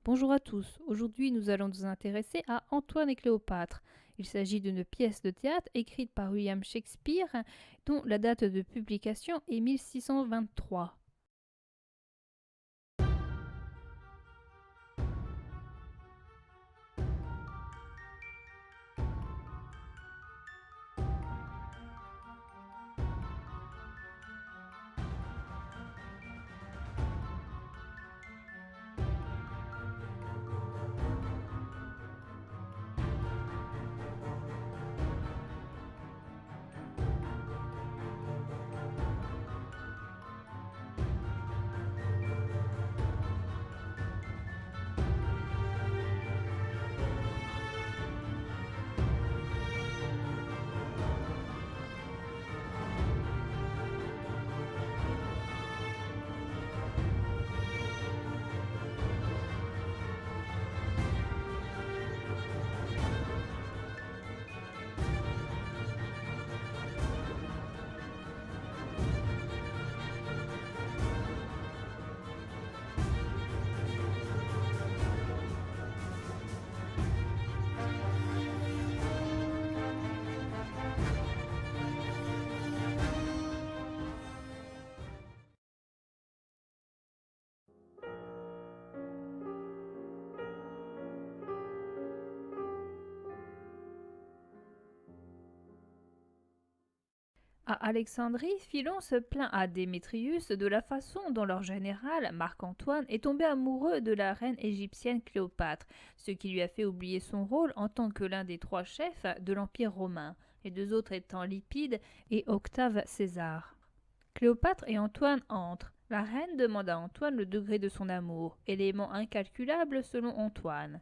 Bonjour à tous, aujourd'hui nous allons nous intéresser à Antoine et Cléopâtre. Il s'agit d'une pièce de théâtre écrite par William Shakespeare dont la date de publication est 1623. À Alexandrie, Philon se plaint à Démétrius de la façon dont leur général, Marc-Antoine, est tombé amoureux de la reine égyptienne Cléopâtre, ce qui lui a fait oublier son rôle en tant que l'un des trois chefs de l'Empire romain, les deux autres étant Lipide et Octave César. Cléopâtre et Antoine entrent. La reine demande à Antoine le degré de son amour, élément incalculable selon Antoine.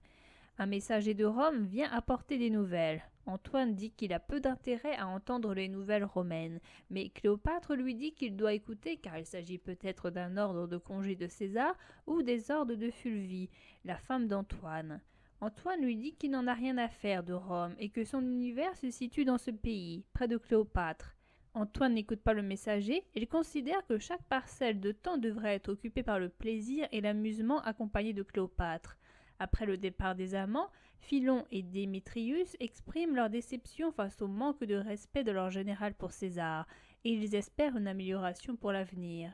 Un messager de Rome vient apporter des nouvelles. Antoine dit qu'il a peu d'intérêt à entendre les nouvelles romaines, mais Cléopâtre lui dit qu'il doit écouter car il s'agit peut-être d'un ordre de congé de César ou des ordres de Fulvie, la femme d'Antoine. Antoine lui dit qu'il n'en a rien à faire de Rome et que son univers se situe dans ce pays, près de Cléopâtre. Antoine n'écoute pas le messager, il considère que chaque parcelle de temps devrait être occupée par le plaisir et l'amusement accompagné de Cléopâtre. Après le départ des amants, Philon et Démétrius expriment leur déception face au manque de respect de leur général pour César, et ils espèrent une amélioration pour l'avenir.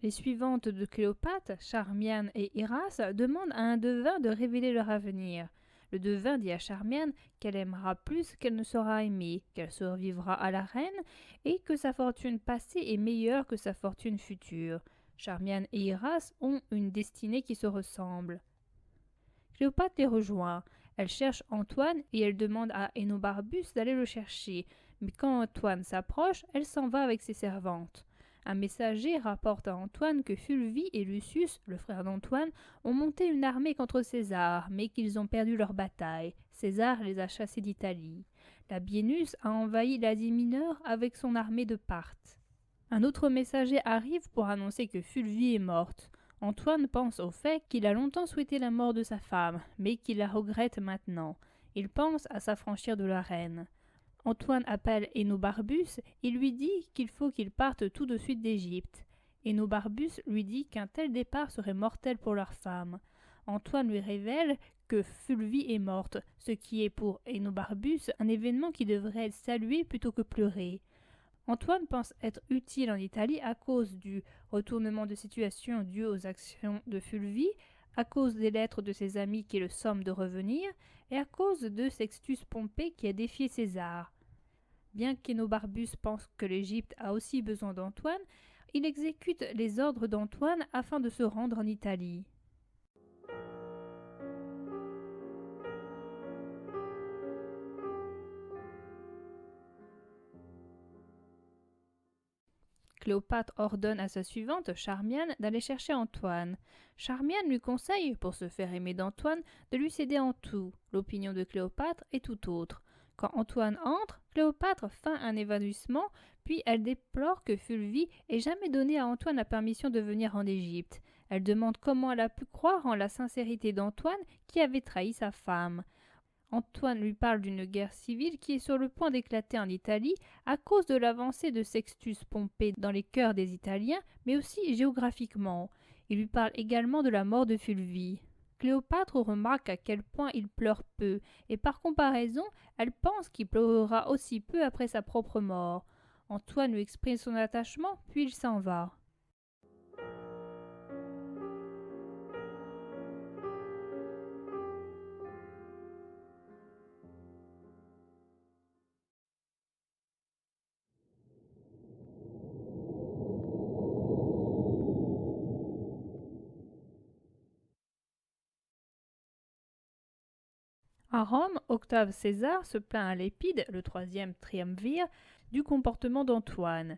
Les suivantes de Cléopâtre, Charmiane et Iras, demandent à un devin de révéler leur avenir. Le devin dit à Charmiane qu'elle aimera plus qu'elle ne sera aimée, qu'elle survivra à la reine et que sa fortune passée est meilleure que sa fortune future. Charmiane et Iras ont une destinée qui se ressemble. Cléopâtre les rejoint. Elle cherche Antoine et elle demande à Énobarbus d'aller le chercher, mais quand Antoine s'approche, elle s'en va avec ses servantes. Un messager rapporte à Antoine que Fulvie et Lucius, le frère d'Antoine, ont monté une armée contre César, mais qu'ils ont perdu leur bataille. César les a chassés d'Italie. Labienus a envahi l'Asie mineure avec son armée de Parthe. Un autre messager arrive pour annoncer que Fulvie est morte. Antoine pense au fait qu'il a longtemps souhaité la mort de sa femme, mais qu'il la regrette maintenant. Il pense à s'affranchir de la reine. Antoine appelle Énobarbus et lui dit qu'il faut qu'il parte tout de suite d'Égypte. Énobarbus lui dit qu'un tel départ serait mortel pour leur femme. Antoine lui révèle que Fulvie est morte, ce qui est pour Énobarbus un événement qui devrait être salué plutôt que pleuré. Antoine pense être utile en Italie à cause du retournement de situation dû aux actions de Fulvie, à cause des lettres de ses amis qui le somment de revenir, et à cause de Sextus Pompée qui a défié César. Bien qu'Énobarbus pense que l'Égypte a aussi besoin d'Antoine, il exécute les ordres d'Antoine afin de se rendre en Italie. Cléopâtre ordonne à sa suivante, Charmiane, d'aller chercher Antoine. Charmiane lui conseille, pour se faire aimer d'Antoine, de lui céder en tout. L'opinion de Cléopâtre est tout autre. Quand Antoine entre, Cléopâtre feint un évanouissement, puis elle déplore que Fulvie ait jamais donné à Antoine la permission de venir en Égypte. Elle demande comment elle a pu croire en la sincérité d'Antoine qui avait trahi sa femme. Antoine lui parle d'une guerre civile qui est sur le point d'éclater en Italie à cause de l'avancée de Sextus Pompée dans les cœurs des Italiens, mais aussi géographiquement. Il lui parle également de la mort de Fulvie. Cléopâtre remarque à quel point il pleure peu, et par comparaison, elle pense qu'il pleurera aussi peu après sa propre mort. Antoine lui exprime son attachement, puis il s'en va. À Rome, Octave César se plaint à Lépide, le troisième triumvir, du comportement d'Antoine.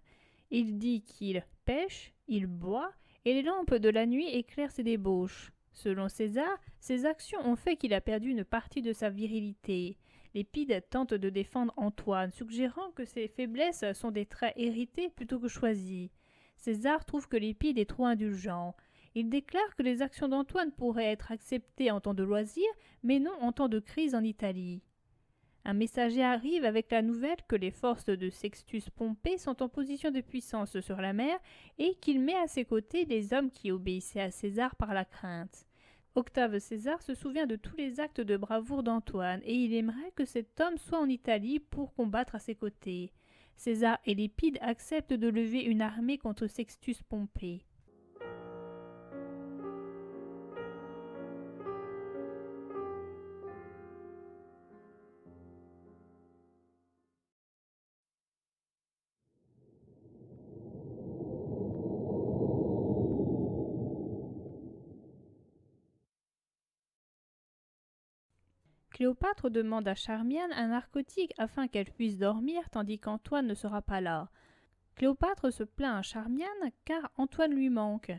Il dit qu'il pêche, il boit, et les lampes de la nuit éclairent ses débauches. Selon César, ses actions ont fait qu'il a perdu une partie de sa virilité. Lépide tente de défendre Antoine, suggérant que ses faiblesses sont des traits hérités plutôt que choisis. César trouve que Lépide est trop indulgent. Il déclare que les actions d'Antoine pourraient être acceptées en temps de loisir, mais non en temps de crise en Italie. Un messager arrive avec la nouvelle que les forces de Sextus Pompée sont en position de puissance sur la mer et qu'il met à ses côtés les hommes qui obéissaient à César par la crainte. Octave César se souvient de tous les actes de bravoure d'Antoine et il aimerait que cet homme soit en Italie pour combattre à ses côtés. César et Lépide acceptent de lever une armée contre Sextus Pompée. Cléopâtre demande à Charmian un narcotique afin qu'elle puisse dormir tandis qu'Antoine ne sera pas là. Cléopâtre se plaint à Charmian car Antoine lui manque.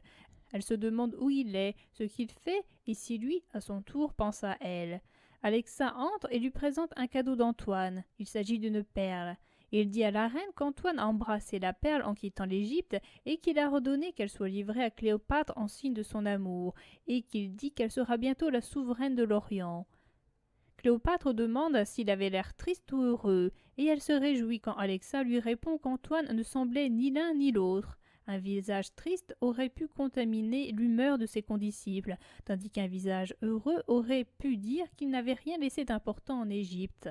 Elle se demande où il est, ce qu'il fait et si lui, à son tour, pense à elle. Alexa entre et lui présente un cadeau d'Antoine. Il s'agit d'une perle. Il dit à la reine qu'Antoine a embrassé la perle en quittant l'Égypte et qu'il a ordonné qu'elle soit livrée à Cléopâtre en signe de son amour et qu'il dit qu'elle sera bientôt la souveraine de l'Orient. Cléopâtre demande s'il avait l'air triste ou heureux, et elle se réjouit quand Alexa lui répond qu'Antoine ne semblait ni l'un ni l'autre. Un visage triste aurait pu contaminer l'humeur de ses condisciples, tandis qu'un visage heureux aurait pu dire qu'il n'avait rien laissé d'important en Égypte.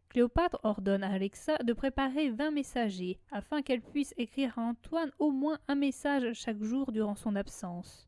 Cléopâtre ordonne à Alexa de préparer 20 messagers, afin qu'elle puisse écrire à Antoine au moins un message chaque jour durant son absence.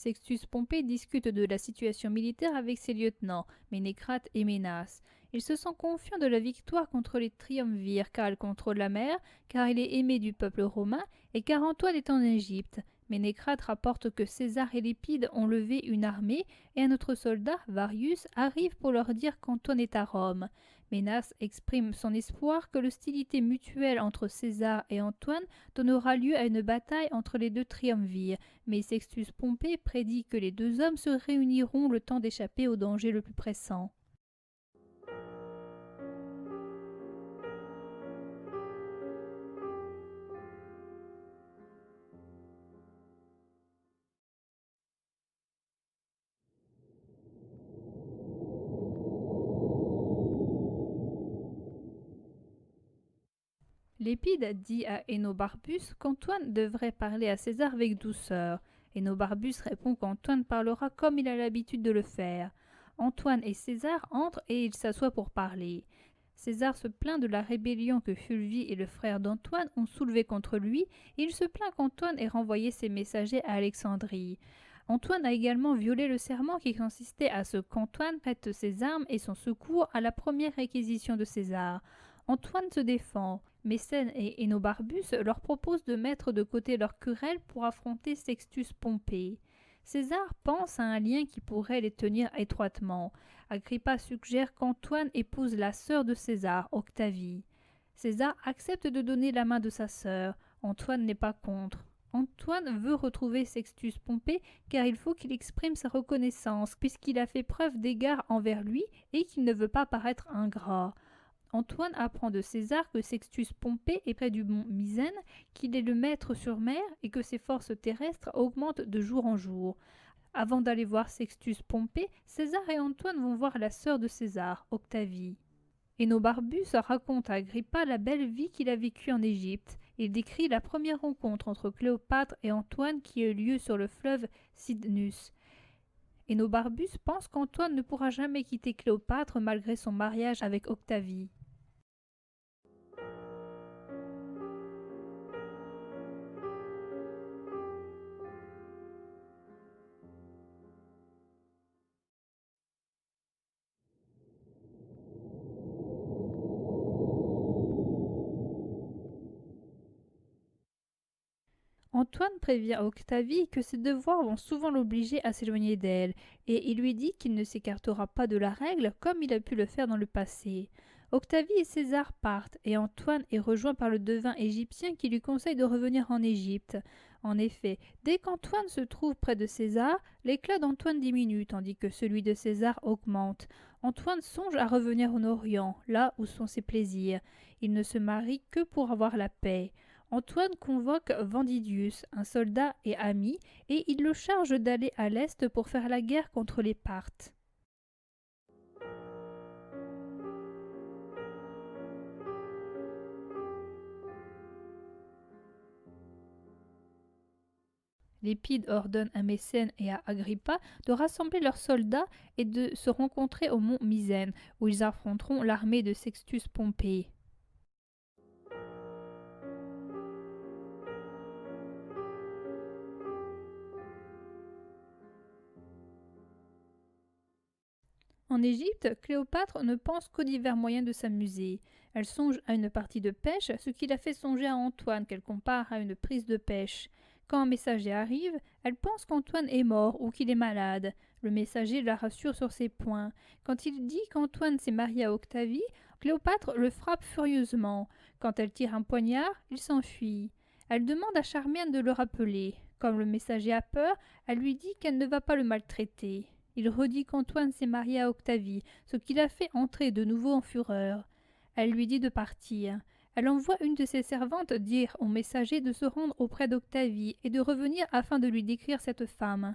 Sextus Pompée discute de la situation militaire avec ses lieutenants, Ménécrate et Ménas. Il se sent confiant de la victoire contre les triumvirs car elle contrôle la mer, car il est aimé du peuple romain et car Antoine est en Égypte. Ménécrate rapporte que César et Lépide ont levé une armée et un autre soldat, Varius, arrive pour leur dire qu'Antoine est à Rome. Ménas exprime son espoir que l'hostilité mutuelle entre César et Antoine donnera lieu à une bataille entre les deux triumvirs, mais Sextus Pompée prédit que les deux hommes se réuniront le temps d'échapper au danger le plus pressant. Lépide dit à Énobarbus qu'Antoine devrait parler à César avec douceur. Énobarbus répond qu'Antoine parlera comme il a l'habitude de le faire. Antoine et César entrent et ils s'assoient pour parler. César se plaint de la rébellion que Fulvie et le frère d'Antoine ont soulevée contre lui et il se plaint qu'Antoine ait renvoyé ses messagers à Alexandrie. Antoine a également violé le serment qui consistait à ce qu'Antoine prête ses armes et son secours à la première réquisition de César. Antoine se défend. Mécène et Énobarbus leur proposent de mettre de côté leur querelle pour affronter Sextus Pompée. César pense à un lien qui pourrait les tenir étroitement. Agrippa suggère qu'Antoine épouse la sœur de César, Octavie. César accepte de donner la main de sa sœur. Antoine n'est pas contre. Antoine veut retrouver Sextus Pompée car il faut qu'il exprime sa reconnaissance puisqu'il a fait preuve d'égard envers lui et qu'il ne veut pas paraître ingrat. Antoine apprend de César que Sextus Pompée est près du mont Misène, qu'il est le maître sur mer et que ses forces terrestres augmentent de jour en jour. Avant d'aller voir Sextus Pompée, César et Antoine vont voir la sœur de César, Octavie. Énobarbus raconte à Agrippa la belle vie qu'il a vécue en Égypte. Il décrit la première rencontre entre Cléopâtre et Antoine qui a eu lieu sur le fleuve Cydnus. Énobarbus pense qu'Antoine ne pourra jamais quitter Cléopâtre malgré son mariage avec Octavie. Antoine prévient Octavie que ses devoirs vont souvent l'obliger à s'éloigner d'elle, et il lui dit qu'il ne s'écartera pas de la règle comme il a pu le faire dans le passé. Octavie et César partent, et Antoine est rejoint par le devin égyptien qui lui conseille de revenir en Égypte. En effet, dès qu'Antoine se trouve près de César, l'éclat d'Antoine diminue tandis que celui de César augmente. Antoine songe à revenir en Orient, là où sont ses plaisirs. Il ne se marie que pour avoir la paix. Antoine convoque Vendidius, un soldat et ami, et il le charge d'aller à l'est pour faire la guerre contre les Parthes. Lépide ordonne à Mécène et à Agrippa de rassembler leurs soldats et de se rencontrer au mont Misène, où ils affronteront l'armée de Sextus Pompée. En Égypte, Cléopâtre ne pense qu'aux divers moyens de s'amuser. Elle songe à une partie de pêche, ce qui la fait songer à Antoine qu'elle compare à une prise de pêche. Quand un messager arrive, elle pense qu'Antoine est mort ou qu'il est malade. Le messager la rassure sur ces points. Quand il dit qu'Antoine s'est marié à Octavie, Cléopâtre le frappe furieusement. Quand elle tire un poignard, il s'enfuit. Elle demande à Charmian de le rappeler. Comme le messager a peur, elle lui dit qu'elle ne va pas le maltraiter. Il redit qu'Antoine s'est marié à Octavie, ce qui la fait entrer de nouveau en fureur. Elle lui dit de partir. Elle envoie une de ses servantes dire au messager de se rendre auprès d'Octavie et de revenir afin de lui décrire cette femme.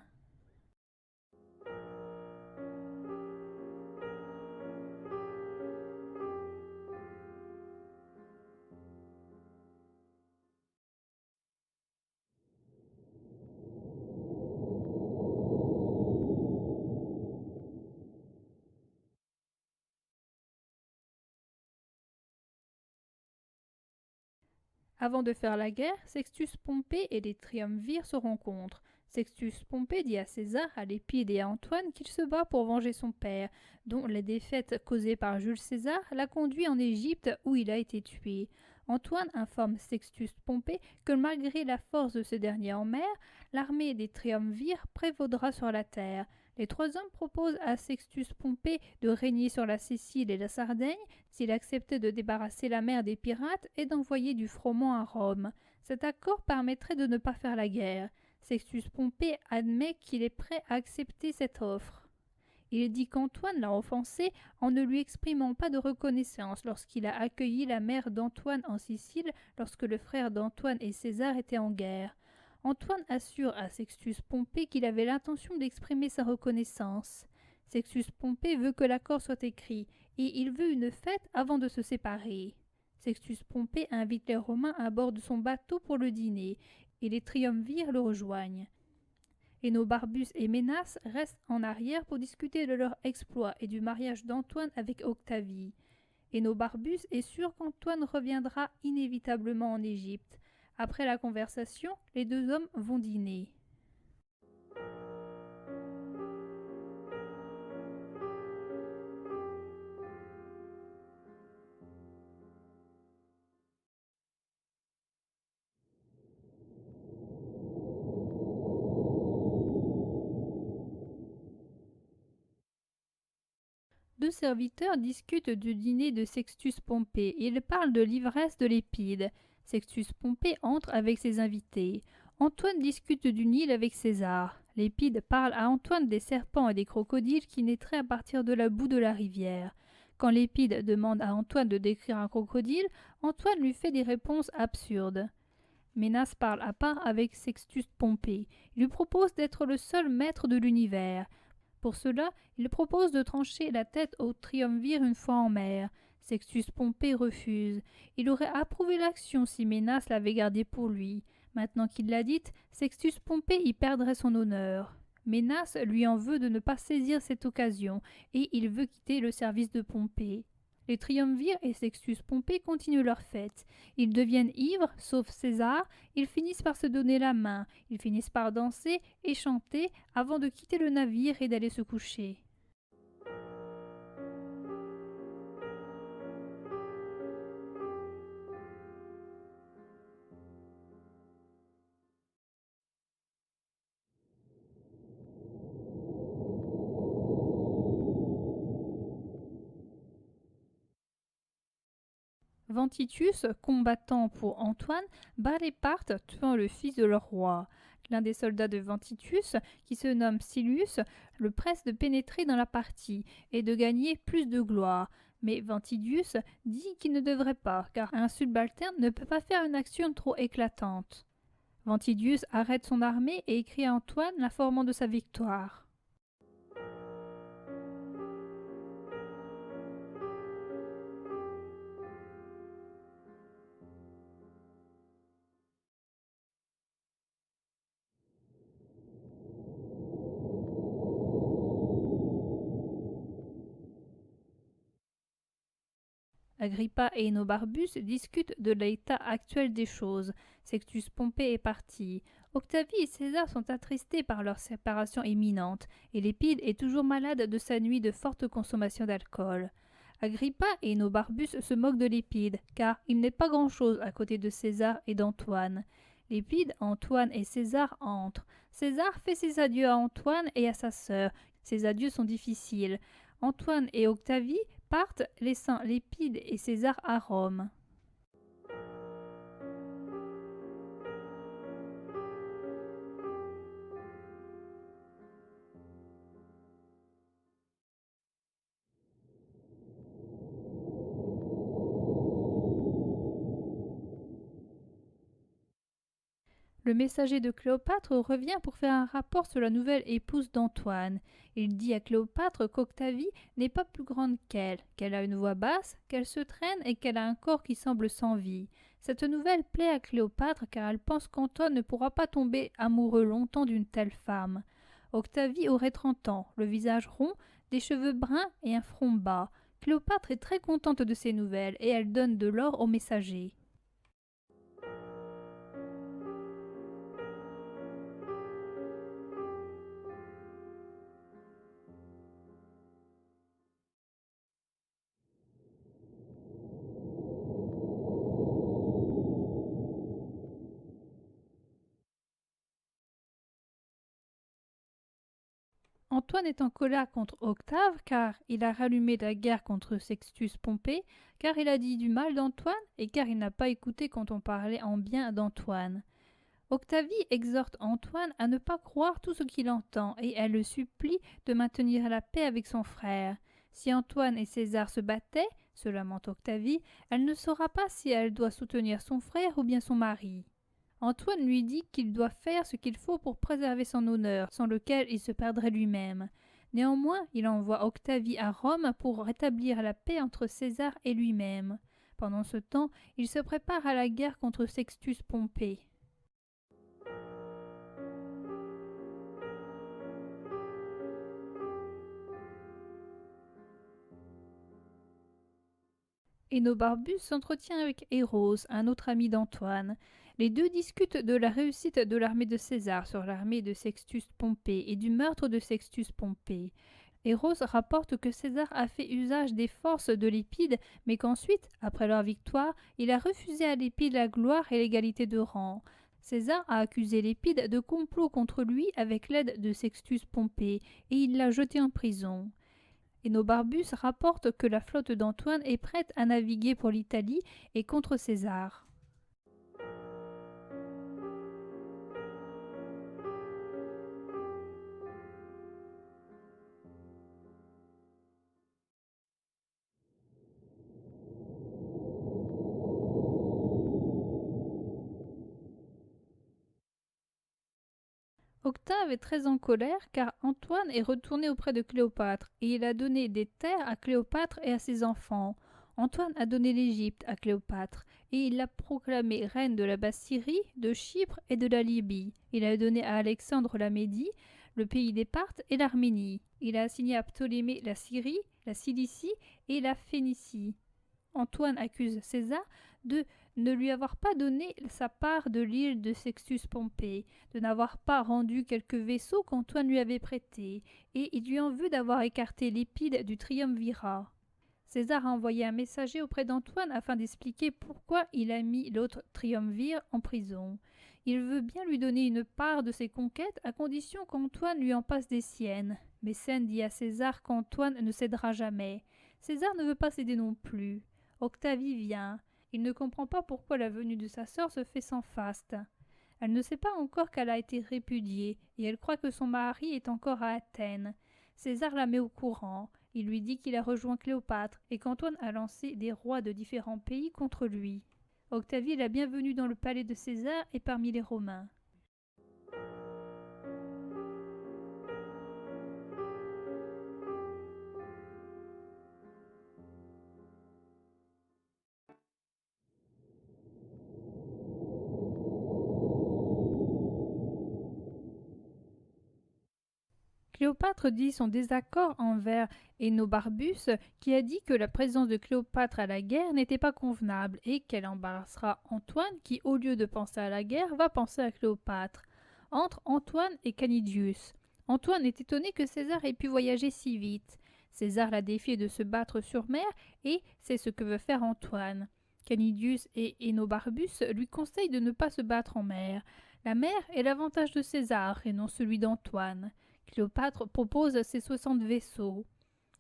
Avant de faire la guerre, Sextus Pompée et les triumvirs se rencontrent. Sextus Pompée dit à César, à Lépide et à Antoine qu'il se bat pour venger son père, dont les défaites causées par Jules César l'a conduit en Égypte où il a été tué. Antoine informe Sextus Pompée que malgré la force de ce dernier en mer, l'armée des triumvirs prévaudra sur la terre. Les trois hommes proposent à Sextus Pompée de régner sur la Sicile et la Sardaigne s'il acceptait de débarrasser la mer des pirates et d'envoyer du froment à Rome. Cet accord permettrait de ne pas faire la guerre. Sextus Pompée admet qu'il est prêt à accepter cette offre. Il dit qu'Antoine l'a offensé en ne lui exprimant pas de reconnaissance lorsqu'il a accueilli la mère d'Antoine en Sicile lorsque le frère d'Antoine et César étaient en guerre. Antoine assure à Sextus Pompée qu'il avait l'intention d'exprimer sa reconnaissance. Sextus Pompée veut que l'accord soit écrit, et il veut une fête avant de se séparer. Sextus Pompée invite les Romains à bord de son bateau pour le dîner, et les triumvirs le rejoignent. Énobarbus et Ménas restent en arrière pour discuter de leur exploit et du mariage d'Antoine avec Octavie. Énobarbus est sûr qu'Antoine reviendra inévitablement en Égypte. Après la conversation, les deux hommes vont dîner. Deux serviteurs discutent du dîner de Sextus Pompée. Ils parlent de l'ivresse de Lépide. Sextus Pompée entre avec ses invités. Antoine discute d'une île avec César. Lépide parle à Antoine des serpents et des crocodiles qui naîtraient à partir de la boue de la rivière. Quand Lépide demande à Antoine de décrire un crocodile, Antoine lui fait des réponses absurdes. Ménas parle à part avec Sextus Pompée. Il lui propose d'être le seul maître de l'univers. Pour cela, il propose de trancher la tête au triumvir une fois en mer. Sextus Pompée refuse. Il aurait approuvé l'action si Ménas l'avait gardée pour lui. Maintenant qu'il l'a dite, Sextus Pompée y perdrait son honneur. Ménas lui en veut de ne pas saisir cette occasion, et il veut quitter le service de Pompée. Les triumvirs et Sextus Pompée continuent leur fête. Ils deviennent ivres, sauf César, ils finissent par se donner la main, ils finissent par danser et chanter avant de quitter le navire et d'aller se coucher. Ventitus, combattant pour Antoine, bat les Parthes, tuant le fils de leur roi. L'un des soldats de Ventitus, qui se nomme Silius, le presse de pénétrer dans la partie et de gagner plus de gloire. Mais Ventidius dit qu'il ne devrait pas, car un subalterne ne peut pas faire une action trop éclatante. Ventidius arrête son armée et écrit à Antoine l'informant de sa victoire. Agrippa et Enobarbus discutent de l'état actuel des choses. Sextus Pompée est parti. Octavie et César sont attristés par leur séparation imminente, et Lépide est toujours malade de sa nuit de forte consommation d'alcool. Agrippa et Enobarbus se moquent de Lépide, car il n'est pas grand-chose à côté de César et d'Antoine. Lépide, Antoine et César entrent. César fait ses adieux à Antoine et à sa sœur. Ces adieux sont difficiles. Antoine et Octavie partent, laissant Lépide et César à Rome. Le messager de Cléopâtre revient pour faire un rapport sur la nouvelle épouse d'Antoine. Il dit à Cléopâtre qu'Octavie n'est pas plus grande qu'elle a une voix basse, qu'elle se traîne et qu'elle a un corps qui semble sans vie. Cette nouvelle plaît à Cléopâtre car elle pense qu'Antoine ne pourra pas tomber amoureux longtemps d'une telle femme. Octavie aurait 30 ans, le visage rond, des cheveux bruns et un front bas. Cléopâtre est très contente de ces nouvelles et elle donne de l'or au messager. Antoine est en colère contre Octave car il a rallumé la guerre contre Sextus Pompée, car il a dit du mal d'Antoine et car il n'a pas écouté quand on parlait en bien d'Antoine. Octavie exhorte Antoine à ne pas croire tout ce qu'il entend et elle le supplie de maintenir la paix avec son frère. Si Antoine et César se battaient, se lamente Octavie, elle ne saura pas si elle doit soutenir son frère ou bien son mari. Antoine lui dit qu'il doit faire ce qu'il faut pour préserver son honneur, sans lequel il se perdrait lui-même. Néanmoins, il envoie Octavie à Rome pour rétablir la paix entre César et lui-même. Pendant ce temps, il se prépare à la guerre contre Sextus Pompée. Enobarbus s'entretient avec Héros, un autre ami d'Antoine. Les deux discutent de la réussite de l'armée de César sur l'armée de Sextus Pompée et du meurtre de Sextus Pompée. Héros rapporte que César a fait usage des forces de Lépide, mais qu'ensuite, après leur victoire, il a refusé à Lépide la gloire et l'égalité de rang. César a accusé Lépide de complot contre lui avec l'aide de Sextus Pompée, et il l'a jeté en prison. Enobarbus rapporte que la flotte d'Antoine est prête à naviguer pour l'Italie et contre César. Octave est très en colère car Antoine est retourné auprès de Cléopâtre et il a donné des terres à Cléopâtre et à ses enfants. Antoine a donné l'Égypte à Cléopâtre et il l'a proclamée reine de la Basse-Syrie, de Chypre et de la Libye. Il a donné à Alexandre la Médie, le pays des Parthes et l'Arménie. Il a assigné à Ptolémée la Syrie, la Cilicie et la Phénicie. Antoine accuse César de ne lui avoir pas donné sa part de l'île de Sextus Pompée, de n'avoir pas rendu quelques vaisseaux qu'Antoine lui avait prêtés, et il lui en veut d'avoir écarté l'épide du triumvirat. César a envoyé un messager auprès d'Antoine afin d'expliquer pourquoi il a mis l'autre triumvir en prison. Il veut bien lui donner une part de ses conquêtes à condition qu'Antoine lui en passe des siennes. Mécène dit à César qu'Antoine ne cédera jamais. César ne veut pas céder non plus. Octavie vient. Il ne comprend pas pourquoi la venue de sa sœur se fait sans faste. Elle ne sait pas encore qu'elle a été répudiée, et elle croit que son mari est encore à Athènes. César la met au courant. Il lui dit qu'il a rejoint Cléopâtre et qu'Antoine a lancé des rois de différents pays contre lui. Octavie est la bienvenue dans le palais de César et parmi les Romains. Cléopâtre dit son désaccord envers Énobarbus, qui a dit que la présence de Cléopâtre à la guerre n'était pas convenable et qu'elle embarrassera Antoine qui, au lieu de penser à la guerre, va penser à Cléopâtre. Entre Antoine et Canidius. Antoine est étonné que César ait pu voyager si vite. César l'a défié de se battre sur mer et c'est ce que veut faire Antoine. Canidius et Énobarbus lui conseillent de ne pas se battre en mer. La mer est l'avantage de César et non celui d'Antoine. Cléopâtre propose ses 60 vaisseaux.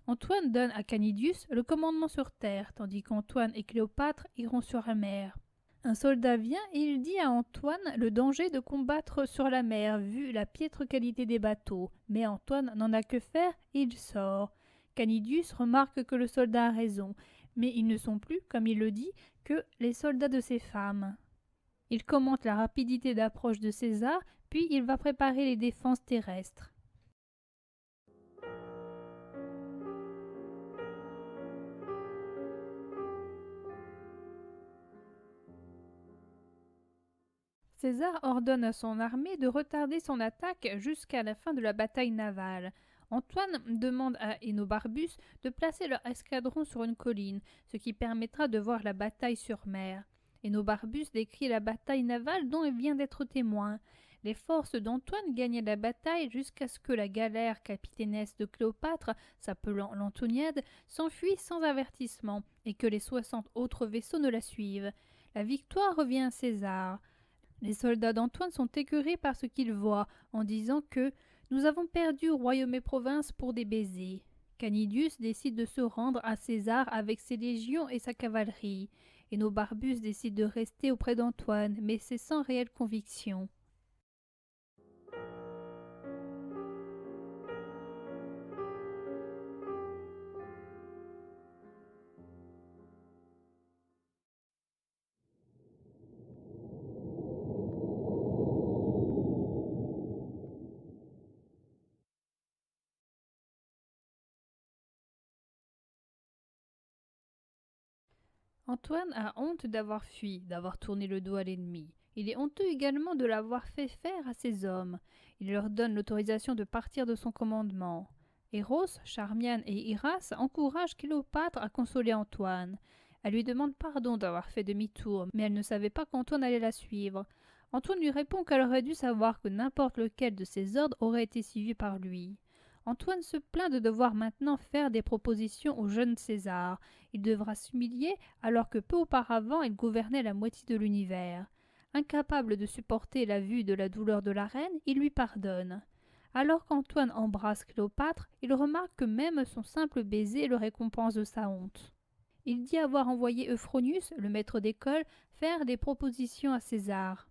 Antoine donne à Canidius le commandement sur terre, tandis qu'Antoine et Cléopâtre iront sur la mer. Un soldat vient et il dit à Antoine le danger de combattre sur la mer, vu la piètre qualité des bateaux. Mais Antoine n'en a que faire et il sort. Canidius remarque que le soldat a raison, mais ils ne sont plus, comme il le dit, que les soldats de ses femmes. Il commente la rapidité d'approche de César, puis il va préparer les défenses terrestres. César ordonne à son armée de retarder son attaque jusqu'à la fin de la bataille navale. Antoine demande à Énobarbus de placer leur escadron sur une colline, ce qui permettra de voir la bataille sur mer. Énobarbus décrit la bataille navale dont il vient d'être témoin. Les forces d'Antoine gagnent la bataille jusqu'à ce que la galère capitainesse de Cléopâtre, s'appelant l'Antoniade, s'enfuit sans avertissement et que les 60 autres vaisseaux ne la suivent. La victoire revient à César. Les soldats d'Antoine sont écœurés par ce qu'ils voient, en disant que « nous avons perdu royaume et province pour des baisers ». Canidius décide de se rendre à César avec ses légions et sa cavalerie. Énobarbus décide de rester auprès d'Antoine, mais c'est sans réelle conviction. Antoine a honte d'avoir fui, d'avoir tourné le dos à l'ennemi. Il est honteux également de l'avoir fait faire à ses hommes. Il leur donne l'autorisation de partir de son commandement. Héros, Charmian et Iras encouragent Cléopâtre à consoler Antoine. Elle lui demande pardon d'avoir fait demi-tour, mais elle ne savait pas qu'Antoine allait la suivre. Antoine lui répond qu'elle aurait dû savoir que n'importe lequel de ses ordres aurait été suivi par lui. Antoine se plaint de devoir maintenant faire des propositions au jeune César. Il devra s'humilier alors que peu auparavant il gouvernait la moitié de l'univers. Incapable de supporter la vue de la douleur de la reine, il lui pardonne. Alors qu'Antoine embrasse Cléopâtre, il remarque que même son simple baiser le récompense de sa honte. Il dit avoir envoyé Euphronius, le maître d'école, faire des propositions à César.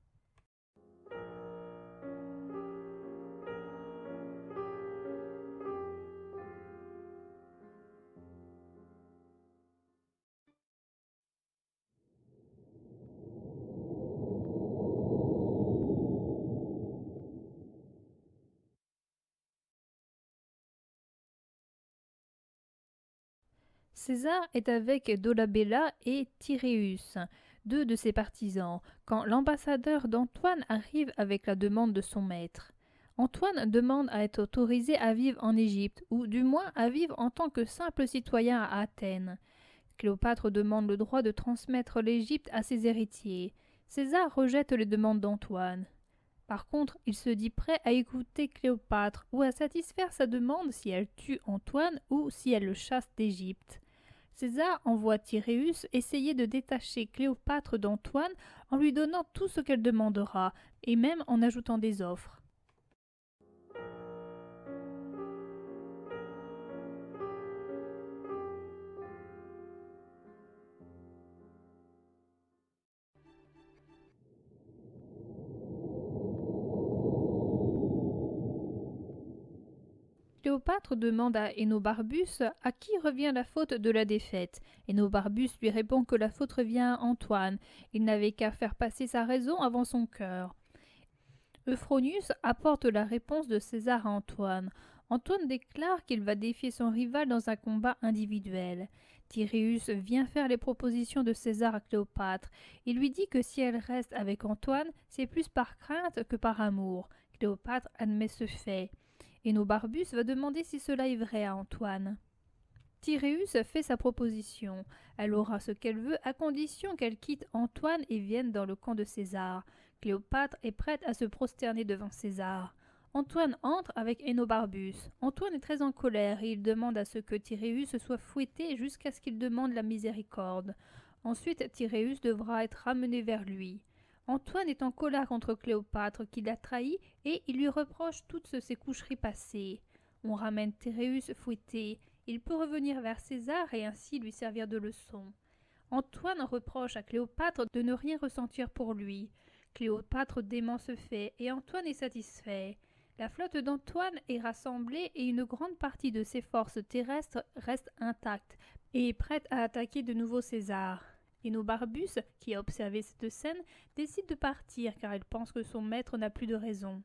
César est avec Dolabella et Tyréus, deux de ses partisans, quand l'ambassadeur d'Antoine arrive avec la demande de son maître. Antoine demande à être autorisé à vivre en Égypte, ou du moins à vivre en tant que simple citoyen à Athènes. Cléopâtre demande le droit de transmettre l'Égypte à ses héritiers. César rejette les demandes d'Antoine. Par contre, il se dit prêt à écouter Cléopâtre ou à satisfaire sa demande si elle tue Antoine ou si elle le chasse d'Égypte. César envoie Tyréus essayer de détacher Cléopâtre d'Antoine en lui donnant tout ce qu'elle demandera, et même en ajoutant des offres. Cléopâtre demande à Énobarbus à qui revient la faute de la défaite. Énobarbus lui répond que la faute revient à Antoine. Il n'avait qu'à faire passer sa raison avant son cœur. Euphronius apporte la réponse de César à Antoine. Antoine déclare qu'il va défier son rival dans un combat individuel. Tyréus vient faire les propositions de César à Cléopâtre. Il lui dit que si elle reste avec Antoine, c'est plus par crainte que par amour. Cléopâtre admet ce fait. Énobarbus va demander si cela est vrai à Antoine. Tyréus fait sa proposition. Elle aura ce qu'elle veut à condition qu'elle quitte Antoine et vienne dans le camp de César. Cléopâtre est prête à se prosterner devant César. Antoine entre avec Énobarbus. Antoine est très en colère et il demande à ce que Tyréus soit fouetté jusqu'à ce qu'il demande la miséricorde. Ensuite, Tyréus devra être ramené vers lui. Antoine est en colère contre Cléopâtre qui l'a trahi et il lui reproche toutes ses coucheries passées. On ramène Tyréus fouetté. Il peut revenir vers César et ainsi lui servir de leçon. Antoine reproche à Cléopâtre de ne rien ressentir pour lui. Cléopâtre dément ce fait et Antoine est satisfait. La flotte d'Antoine est rassemblée et une grande partie de ses forces terrestres reste intacte et est prête à attaquer de nouveau César. Énobarbus, qui a observé cette scène, décide de partir car il pense que son maître n'a plus de raison.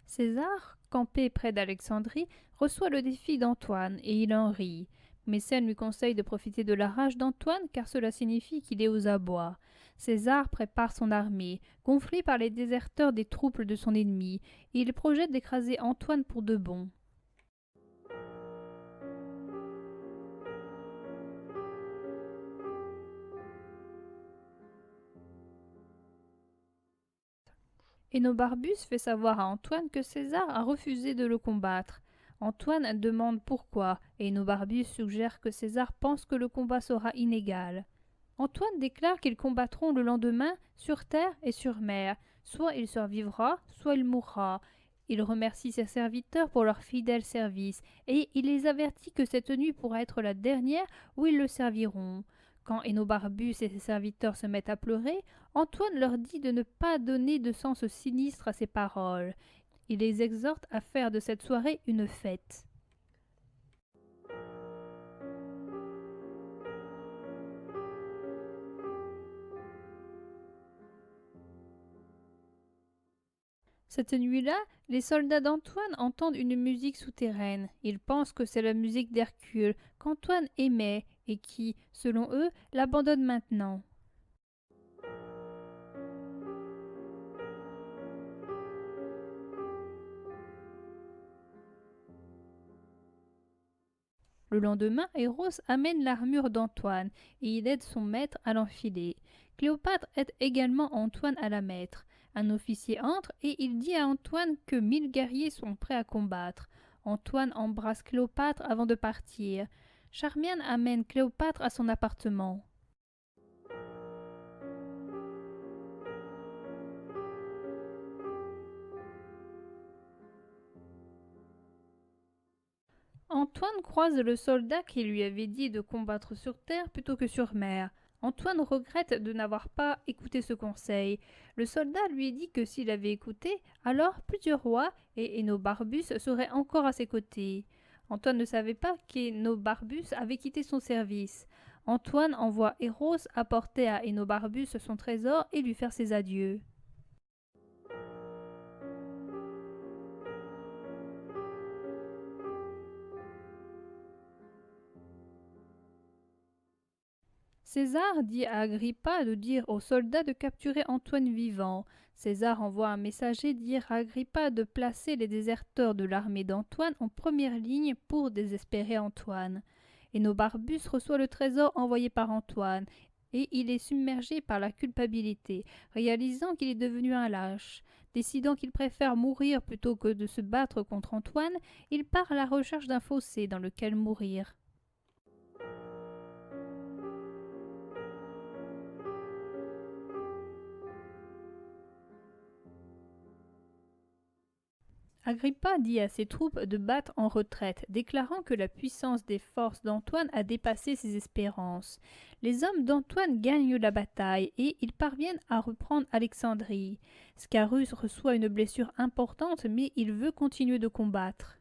César, campé près d'Alexandrie, reçoit le défi d'Antoine et il en rit. Mécène lui conseille de profiter de la rage d'Antoine car cela signifie qu'il est aux abois. César prépare son armée, gonflé par les déserteurs des troupes de son ennemi, et il projette d'écraser Antoine pour de bon. Énobarbus fait savoir à Antoine que César a refusé de le combattre. Antoine demande pourquoi, et Énobarbus suggère que César pense que le combat sera inégal. Antoine déclare qu'ils combattront le lendemain sur terre et sur mer. Soit il survivra, soit il mourra. Il remercie ses serviteurs pour leur fidèle service et il les avertit que cette nuit pourra être la dernière où ils le serviront. Quand Énobarbus et ses serviteurs se mettent à pleurer, Antoine leur dit de ne pas donner de sens sinistre à ses paroles. Il les exhorte à faire de cette soirée une fête. Cette nuit-là, les soldats d'Antoine entendent une musique souterraine. Ils pensent que c'est la musique d'Hercule, qu'Antoine aimait et qui, selon eux, l'abandonne maintenant. Le lendemain, Héros amène l'armure d'Antoine et il aide son maître à l'enfiler. Cléopâtre aide également Antoine à la mettre. Un officier entre et il dit à Antoine que 1000 guerriers sont prêts à combattre. Antoine embrasse Cléopâtre avant de partir. Charmian amène Cléopâtre à son appartement. Antoine croise le soldat qui lui avait dit de combattre sur terre plutôt que sur mer. Antoine regrette de n'avoir pas écouté ce conseil. Le soldat lui dit que s'il avait écouté, alors plusieurs rois et Énobarbus seraient encore à ses côtés. Antoine ne savait pas qu'Énobarbus avait quitté son service. Antoine envoie Héros apporter à Énobarbus son trésor et lui faire ses adieux. César dit à Agrippa de dire aux soldats de capturer Antoine vivant. César envoie un messager dire à Agrippa de placer les déserteurs de l'armée d'Antoine en première ligne pour désespérer Antoine. Énobarbus reçoit le trésor envoyé par Antoine, et il est submergé par la culpabilité, réalisant qu'il est devenu un lâche. Décidant qu'il préfère mourir plutôt que de se battre contre Antoine, il part à la recherche d'un fossé dans lequel mourir. Agrippa dit à ses troupes de battre en retraite, déclarant que la puissance des forces d'Antoine a dépassé ses espérances. Les hommes d'Antoine gagnent la bataille et ils parviennent à reprendre Alexandrie. Scarus reçoit une blessure importante, mais il veut continuer de combattre.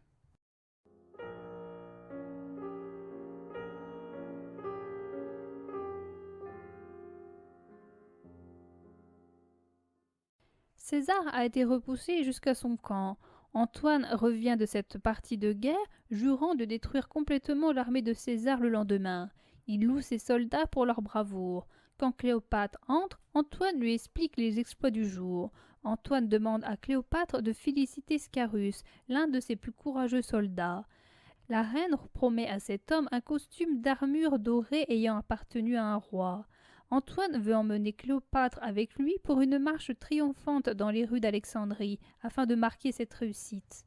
César a été repoussé jusqu'à son camp. Antoine revient de cette partie de guerre, jurant de détruire complètement l'armée de César le lendemain. Il loue ses soldats pour leur bravoure. Quand Cléopâtre entre, Antoine lui explique les exploits du jour. Antoine demande à Cléopâtre de féliciter Scarus, l'un de ses plus courageux soldats. La reine promet à cet homme un costume d'armure dorée ayant appartenu à un roi. Antoine veut emmener Cléopâtre avec lui pour une marche triomphante dans les rues d'Alexandrie, afin de marquer cette réussite.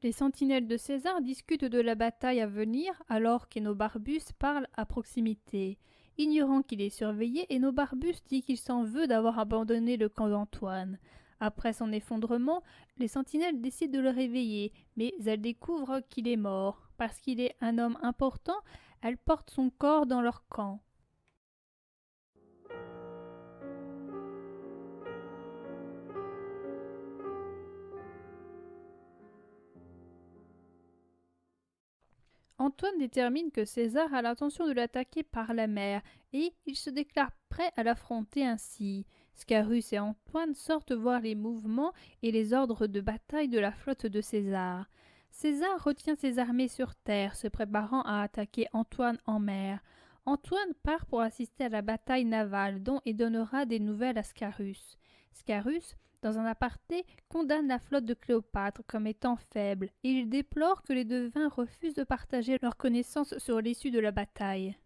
Les sentinelles de César discutent de la bataille à venir alors qu'Énobarbus parle à proximité. Ignorant qu'il est surveillé, Énobarbus dit qu'il s'en veut d'avoir abandonné le camp d'Antoine. Après son effondrement, les sentinelles décident de le réveiller, mais elles découvrent qu'il est mort. Parce qu'il est un homme important, elles portent son corps dans leur camp. Antoine détermine que César a l'intention de l'attaquer par la mer et il se déclare prêt à l'affronter ainsi. Scarus et Antoine sortent voir les mouvements et les ordres de bataille de la flotte de César. César retient ses armées sur terre, se préparant à attaquer Antoine en mer. Antoine part pour assister à la bataille navale dont il donnera des nouvelles à Scarus. Scarus, dans un aparté, condamne la flotte de Cléopâtre comme étant faible et il déplore que les devins refusent de partager leurs connaissances sur l'issue de la bataille.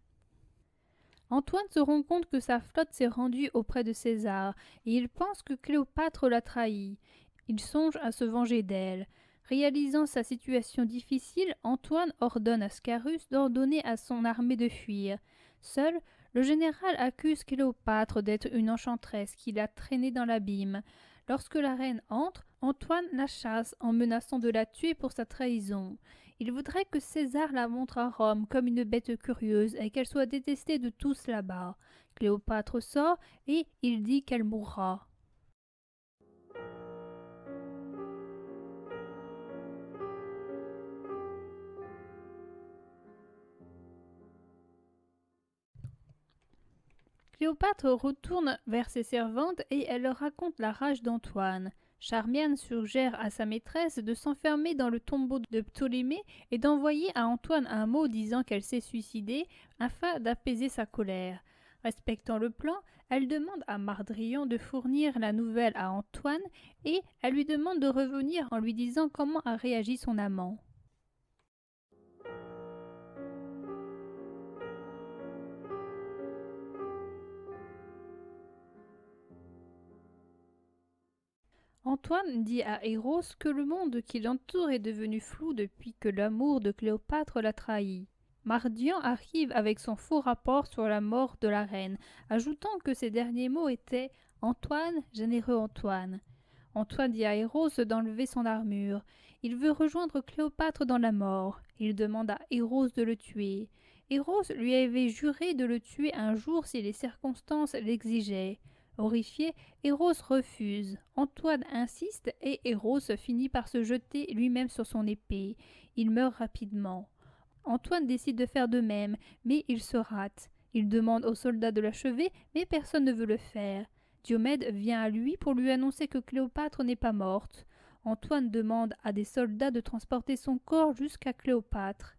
Antoine se rend compte que sa flotte s'est rendue auprès de César et il pense que Cléopâtre l'a trahi. Il songe à se venger d'elle. Réalisant sa situation difficile, Antoine ordonne à Scarus d'ordonner à son armée de fuir. Seul, le général accuse Cléopâtre d'être une enchanteresse qui l'a traînée dans l'abîme. Lorsque la reine entre, Antoine la chasse en menaçant de la tuer pour sa trahison. Il voudrait que César la montre à Rome comme une bête curieuse et qu'elle soit détestée de tous là-bas. Cléopâtre sort et il dit qu'elle mourra. Cléopâtre retourne vers ses servantes et elle leur raconte la rage d'Antoine. Charmian suggère à sa maîtresse de s'enfermer dans le tombeau de Ptolémée et d'envoyer à Antoine un mot disant qu'elle s'est suicidée afin d'apaiser sa colère. Respectant le plan, elle demande à Mardrian de fournir la nouvelle à Antoine et elle lui demande de revenir en lui disant comment a réagi son amant. Antoine dit à Héros que le monde qui l'entoure est devenu flou depuis que l'amour de Cléopâtre l'a trahi. Mardian arrive avec son faux rapport sur la mort de la reine, ajoutant que ses derniers mots étaient « Antoine, généreux Antoine ». Antoine dit à Héros d'enlever son armure. Il veut rejoindre Cléopâtre dans la mort. Il demande à Héros de le tuer. Héros lui avait juré de le tuer un jour si les circonstances l'exigeaient. Horrifié, Héros refuse. Antoine insiste et Héros finit par se jeter lui-même sur son épée. Il meurt rapidement. Antoine décide de faire de même, mais il se rate. Il demande aux soldats de l'achever, mais personne ne veut le faire. Diomède vient à lui pour lui annoncer que Cléopâtre n'est pas morte. Antoine demande à des soldats de transporter son corps jusqu'à Cléopâtre.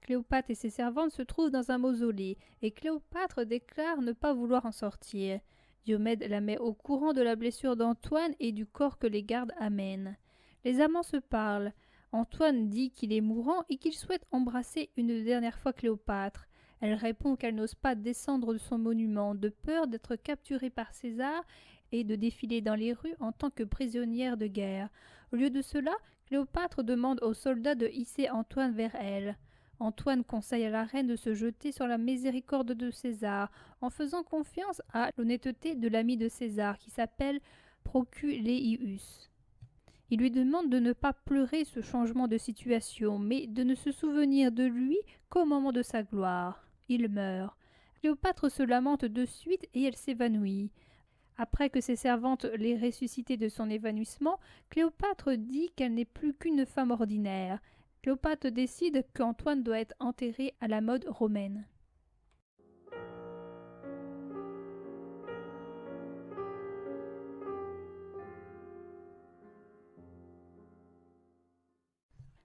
Cléopâtre et ses servantes se trouvent dans un mausolée, et Cléopâtre déclare ne pas vouloir en sortir. Diomède la met au courant de la blessure d'Antoine et du corps que les gardes amènent. Les amants se parlent. Antoine dit qu'il est mourant et qu'il souhaite embrasser une dernière fois Cléopâtre. Elle répond qu'elle n'ose pas descendre de son monument, de peur d'être capturée par César et de défiler dans les rues en tant que prisonnière de guerre. Au lieu de cela, Cléopâtre demande aux soldats de hisser Antoine vers elle. Antoine conseille à la reine de se jeter sur la miséricorde de César, en faisant confiance à l'honnêteté de l'ami de César, qui s'appelle Proculeius. Il lui demande de ne pas pleurer ce changement de situation, mais de ne se souvenir de lui qu'au moment de sa gloire. Il meurt. Cléopâtre se lamente de suite et elle s'évanouit. Après que ses servantes l'aient ressuscitée de son évanouissement, Cléopâtre dit qu'elle n'est plus qu'une femme ordinaire. Cléopâtre décide qu'Antoine doit être enterré à la mode romaine.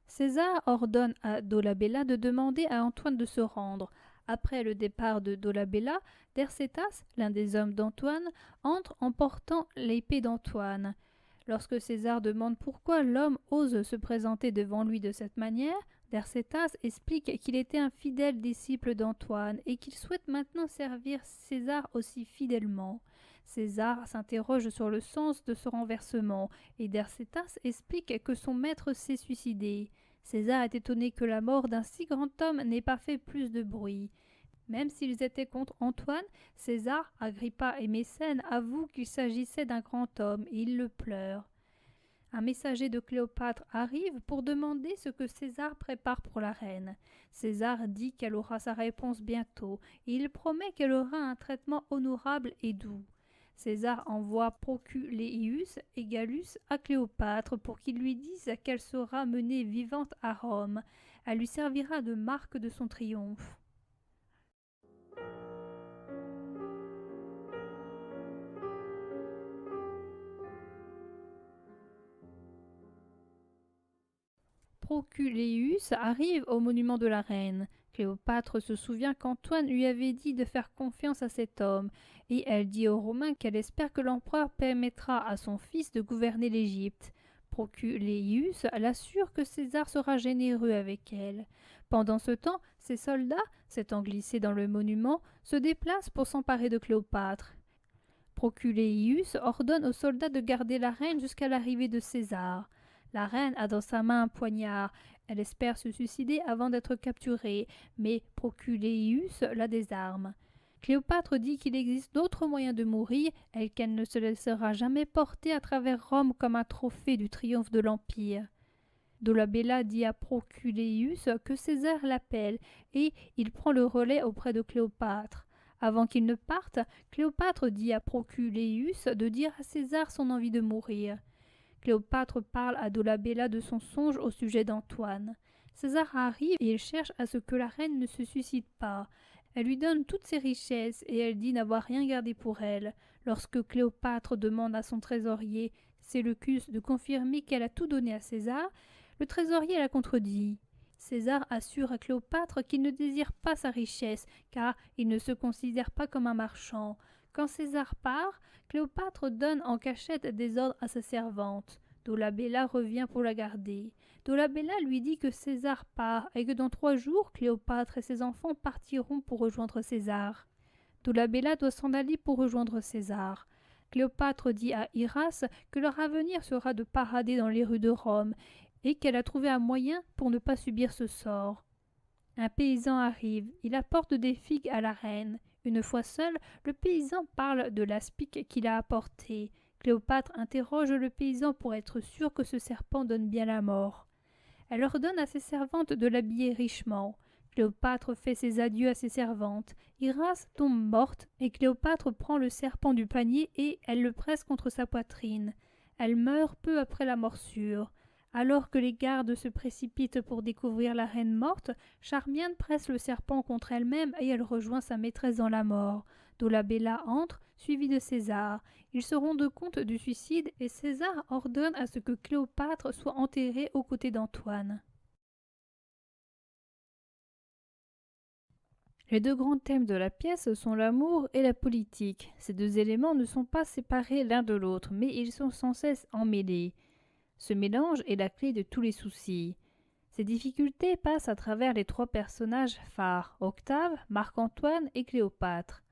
César ordonne à Dolabella de demander à Antoine de se rendre. Après le départ de Dolabella, Dercétas, l'un des hommes d'Antoine, entre en portant l'épée d'Antoine. Lorsque César demande pourquoi l'homme ose se présenter devant lui de cette manière, Dercétas explique qu'il était un fidèle disciple d'Antoine et qu'il souhaite maintenant servir César aussi fidèlement. César s'interroge sur le sens de ce renversement et Dercétas explique que son maître s'est suicidé. César est étonné que la mort d'un si grand homme n'ait pas fait plus de bruit. Même s'ils étaient contre Antoine, César, Agrippa et Mécène avouent qu'il s'agissait d'un grand homme et ils le pleurent. Un messager de Cléopâtre arrive pour demander ce que César prépare pour la reine. César dit qu'elle aura sa réponse bientôt et il promet qu'elle aura un traitement honorable et doux. César envoie Proculeius et Gallus à Cléopâtre pour qu'ils lui disent qu'elle sera menée vivante à Rome. Elle lui servira de marque de son triomphe. Proculeius arrive au monument de la reine. Cléopâtre se souvient qu'Antoine lui avait dit de faire confiance à cet homme, et elle dit aux Romains qu'elle espère que l'empereur permettra à son fils de gouverner l'Égypte. Proculeius l'assure que César sera généreux avec elle. Pendant ce temps, ses soldats, s'étant glissés dans le monument, se déplacent pour s'emparer de Cléopâtre. Proculeius ordonne aux soldats de garder la reine jusqu'à l'arrivée de César. La reine a dans sa main un poignard. Elle espère se suicider avant d'être capturée, mais Proculeius la désarme. Cléopâtre dit qu'il existe d'autres moyens de mourir et qu'elle ne se laissera jamais porter à travers Rome comme un trophée du triomphe de l'Empire. Dolabella dit à Proculeius que César l'appelle et il prend le relais auprès de Cléopâtre. Avant qu'il ne parte, Cléopâtre dit à Proculeius de dire à César son envie de mourir. Cléopâtre parle à Dolabella de son songe au sujet d'Antoine. César arrive et il cherche à ce que la reine ne se suicide pas. Elle lui donne toutes ses richesses et elle dit n'avoir rien gardé pour elle. Lorsque Cléopâtre demande à son trésorier, Séleucus, de confirmer qu'elle a tout donné à César, le trésorier la contredit. César assure à Cléopâtre qu'il ne désire pas sa richesse, car il ne se considère pas comme un marchand. Quand César part, Cléopâtre donne en cachette des ordres à sa servante. Dolabella revient pour la garder. Dolabella lui dit que César part et que dans 3 jours, Cléopâtre et ses enfants partiront pour rejoindre César. Dolabella doit s'en aller pour rejoindre César. Cléopâtre dit à Iras que leur avenir sera de parader dans les rues de Rome et qu'elle a trouvé un moyen pour ne pas subir ce sort. Un paysan arrive, il apporte des figues à la reine. Une fois seul, le paysan parle de l'aspic qu'il a apporté. Cléopâtre interroge le paysan pour être sûr que ce serpent donne bien la mort. Elle ordonne à ses servantes de l'habiller richement. Cléopâtre fait ses adieux à ses servantes. Iras tombe morte et Cléopâtre prend le serpent du panier et elle le presse contre sa poitrine. Elle meurt peu après la morsure. Alors que les gardes se précipitent pour découvrir la reine morte, Charmian presse le serpent contre elle-même et elle rejoint sa maîtresse dans la mort. Dolabella entre, suivi de César. Ils se rendent compte du suicide et César ordonne à ce que Cléopâtre soit enterrée aux côtés d'Antoine. Les deux grands thèmes de la pièce sont l'amour et la politique. Ces deux éléments ne sont pas séparés l'un de l'autre, mais ils sont sans cesse emmêlés. Ce mélange est la clé de tous les soucis. Ces difficultés passent à travers les trois personnages phares, Octave, Marc-Antoine et Cléopâtre.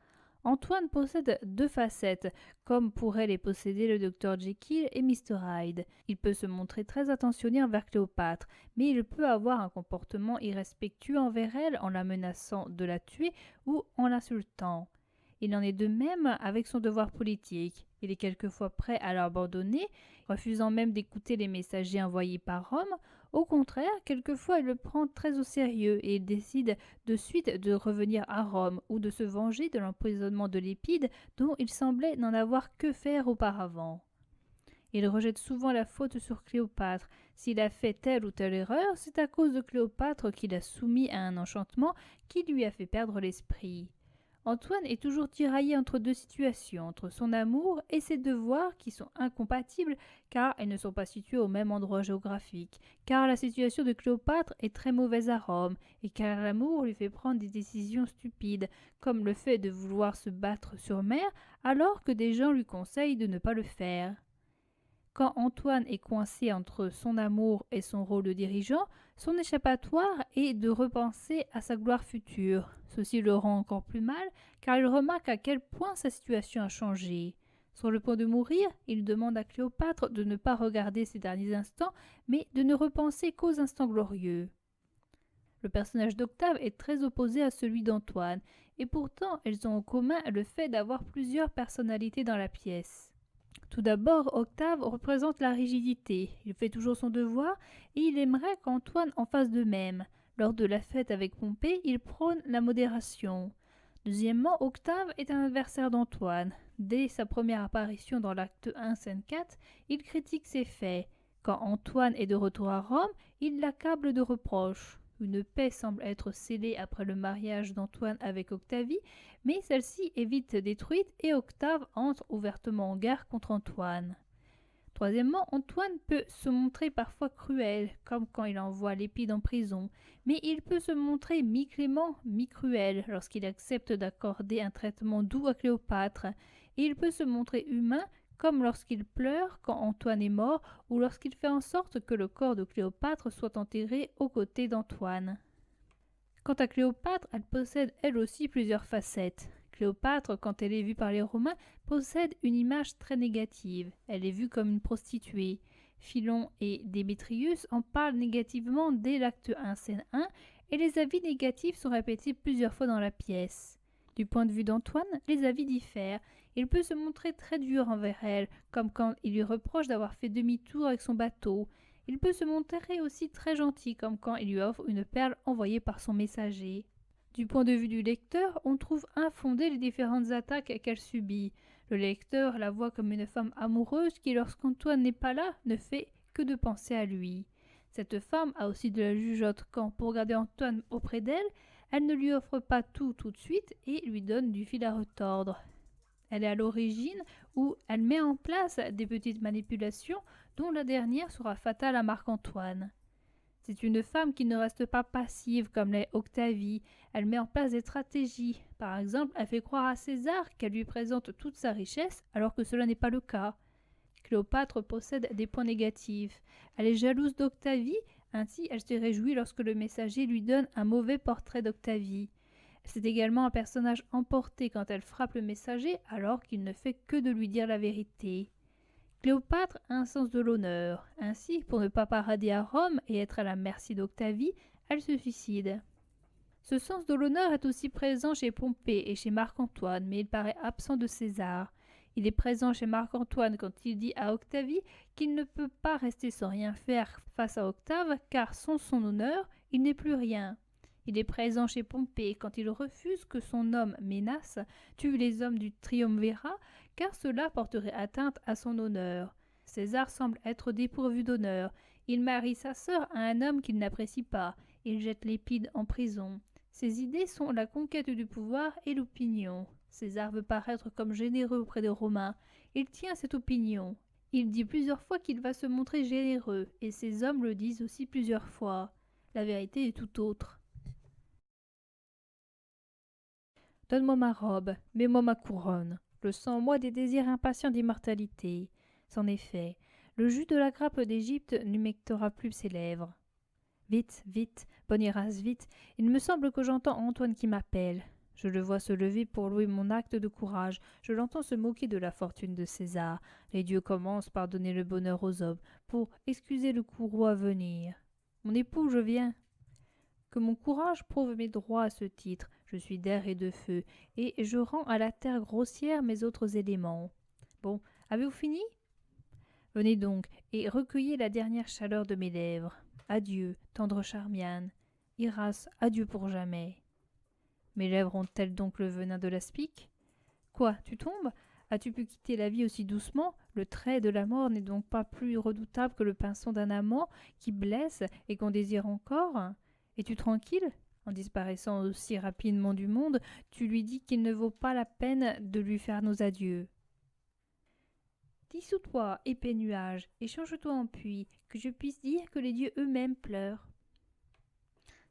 Antoine possède deux facettes, comme pourrait les posséder le Dr Jekyll et Mr Hyde. Il peut se montrer très attentionné envers Cléopâtre, mais il peut avoir un comportement irrespectueux envers elle en la menaçant de la tuer ou en l'insultant. Il en est de même avec son devoir politique. Il est quelquefois prêt à l'abandonner, refusant même d'écouter les messagers envoyés par Rome. Au contraire, quelquefois il le prend très au sérieux et il décide de suite de revenir à Rome ou de se venger de l'empoisonnement de Lépide dont il semblait n'en avoir que faire auparavant. Il rejette souvent la faute sur Cléopâtre. S'il a fait telle ou telle erreur, c'est à cause de Cléopâtre qu'il a soumis à un enchantement qui lui a fait perdre l'esprit. Antoine est toujours tiraillé entre deux situations, entre son amour et ses devoirs qui sont incompatibles car elles ne sont pas situées au même endroit géographique, car la situation de Cléopâtre est très mauvaise à Rome et car l'amour lui fait prendre des décisions stupides, comme le fait de vouloir se battre sur mer alors que des gens lui conseillent de ne pas le faire. Quand Antoine est coincé entre son amour et son rôle de dirigeant, son échappatoire est de repenser à sa gloire future. Ceci le rend encore plus mal, car il remarque à quel point sa situation a changé. Sur le point de mourir, il demande à Cléopâtre de ne pas regarder ses derniers instants, mais de ne repenser qu'aux instants glorieux. Le personnage d'Octave est très opposé à celui d'Antoine, et pourtant elles ont en commun le fait d'avoir plusieurs personnalités dans la pièce. Tout d'abord, Octave représente la rigidité. Il fait toujours son devoir et il aimerait qu'Antoine en fasse de même. Lors de la fête avec Pompée, il prône la modération. Deuxièmement, Octave est un adversaire d'Antoine. Dès sa première apparition dans l'acte 1, scène 4, il critique ses faits. Quand Antoine est de retour à Rome, il l'accable de reproches. Une paix semble être scellée après le mariage d'Antoine avec Octavie, mais celle-ci est vite détruite et Octave entre ouvertement en guerre contre Antoine. Troisièmement, Antoine peut se montrer parfois cruel, comme quand il envoie Lépide en prison, mais il peut se montrer mi-clément, mi-cruel lorsqu'il accepte d'accorder un traitement doux à Cléopâtre, et il peut se montrer humain comme lorsqu'il pleure quand Antoine est mort ou lorsqu'il fait en sorte que le corps de Cléopâtre soit enterré aux côtés d'Antoine. Quant à Cléopâtre, elle possède elle aussi plusieurs facettes. Cléopâtre, quand elle est vue par les Romains, possède une image très négative. Elle est vue comme une prostituée. Philon et Démétrius en parlent négativement dès l'acte 1, scène 1, et les avis négatifs sont répétés plusieurs fois dans la pièce. Du point de vue d'Antoine, les avis diffèrent. Il peut se montrer très dur envers elle, comme quand il lui reproche d'avoir fait demi-tour avec son bateau. Il peut se montrer aussi très gentil, comme quand il lui offre une perle envoyée par son messager. Du point de vue du lecteur, on trouve infondées les différentes attaques qu'elle subit. Le lecteur la voit comme une femme amoureuse qui, lorsqu'Antoine n'est pas là, ne fait que de penser à lui. Cette femme a aussi de la jugeote quand, pour garder Antoine auprès d'elle, elle ne lui offre pas tout de suite et lui donne du fil à retordre. Elle est à l'origine où elle met en place des petites manipulations dont la dernière sera fatale à Marc-Antoine. C'est une femme qui ne reste pas passive comme l'est Octavie. Elle met en place des stratégies. Par exemple, elle fait croire à César qu'elle lui présente toute sa richesse alors que cela n'est pas le cas. Cléopâtre possède des points négatifs. Elle est jalouse d'Octavie, ainsi elle se réjouit lorsque le messager lui donne un mauvais portrait d'Octavie. C'est également un personnage emporté quand elle frappe le messager alors qu'il ne fait que de lui dire la vérité. Cléopâtre a un sens de l'honneur. Ainsi, pour ne pas parader à Rome et être à la merci d'Octavie, elle se suicide. Ce sens de l'honneur est aussi présent chez Pompée et chez Marc-Antoine, mais il paraît absent de César. Il est présent chez Marc-Antoine quand il dit à Octavie qu'il ne peut pas rester sans rien faire face à Octave, car sans son honneur, il n'est plus rien. Il est présent chez Pompée quand il refuse que son homme Ménas tue les hommes du triumvirat, car cela porterait atteinte à son honneur. César semble être dépourvu d'honneur. Il marie sa sœur à un homme qu'il n'apprécie pas. Il jette l'Épide en prison. Ses idées sont la conquête du pouvoir et l'opinion. César veut paraître comme généreux auprès des Romains. Il tient cette opinion. Il dit plusieurs fois qu'il va se montrer généreux, et ses hommes le disent aussi plusieurs fois. La vérité est tout autre. Donne-moi ma robe, mets-moi ma couronne. Je sens en moi des désirs impatients d'immortalité. C'en est fait. Le jus de la grappe d'Égypte n'humectera plus ses lèvres. Vite, vite, bonne Iras, vite. Il me semble que j'entends Antoine qui m'appelle. Je le vois se lever pour louer mon acte de courage. Je l'entends se moquer de la fortune de César. Les dieux commencent par donner le bonheur aux hommes, pour excuser le courroux à venir. Mon époux, je viens. Que mon courage prouve mes droits à ce titre. Je suis d'air et de feu, et je rends à la terre grossière mes autres éléments. Bon, avez-vous fini? Venez donc, et recueillez la dernière chaleur de mes lèvres. Adieu, tendre Charmiane. Iras, adieu pour jamais. Mes lèvres ont-elles donc le venin de l'aspic? Quoi, tu tombes? As-tu pu quitter la vie aussi doucement? Le trait de la mort n'est donc pas plus redoutable que le pinceau d'un amant qui blesse et qu'on désire encore? Es-tu tranquille? En disparaissant aussi rapidement du monde, tu lui dis qu'il ne vaut pas la peine de lui faire nos adieux. Dissous-toi, épais nuage, et change-toi en pluie, que je puisse dire que les dieux eux-mêmes pleurent.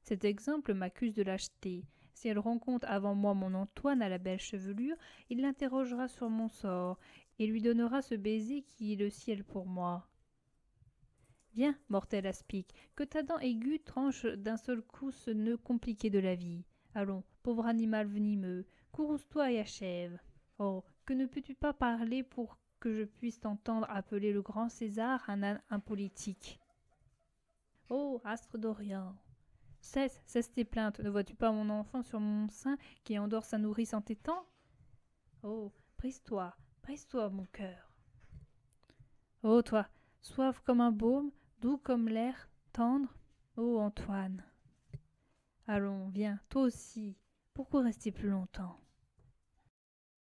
Cet exemple m'accuse de lâcheté. Si elle rencontre avant moi mon Antoine à la belle chevelure, il l'interrogera sur mon sort, et lui donnera ce baiser qui est le ciel pour moi. Viens, mortel aspic, que ta dent aiguë tranche d'un seul coup ce nœud compliqué de la vie. Allons, pauvre animal venimeux, courrouce-toi et achève. Oh, que ne peux-tu pas parler pour que je puisse t'entendre appeler le grand César un âne impolitique? Oh, astre d'Orient! Cesse tes plaintes, ne vois-tu pas mon enfant sur mon sein qui endort sa nourrice en tétant? Oh, brise-toi, mon cœur. Oh, toi, suave comme un baume, doux comme l'air, tendre. Oh, Antoine. Allons, viens, toi aussi. Pourquoi rester plus longtemps?